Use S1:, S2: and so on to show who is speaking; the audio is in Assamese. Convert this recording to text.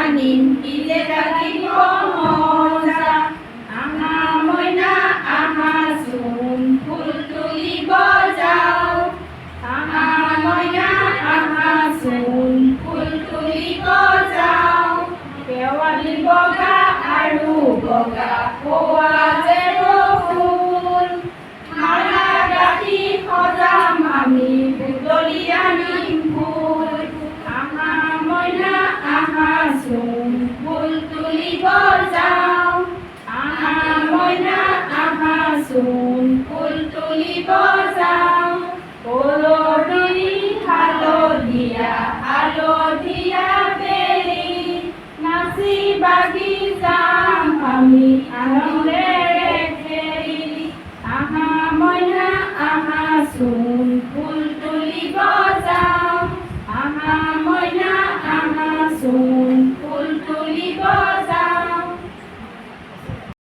S1: জানিম কি যে লাগিব মজা আহা মইনা আহাচোন ফুল তুলিব যাওঁ আহা মইনা আহাচোন ফুল তুলিব যাওঁ শেৱালি বগা আৰু বগা পোৱাজেৰো ফুল মালা গাঁঠি সজাম আমি বুটলি আনিম ফুল আহা মইনা আহাচোন ফুল তুলিব যাওঁ আহা মইনা আহাচোন ফুল তুলিব যাওঁ কলৰি হালধীয়া হালধীয়া বেলি নাচি বাগি যাম আমি আনন্দেৰে খেলি আহা মইনা আহাচোন ফুল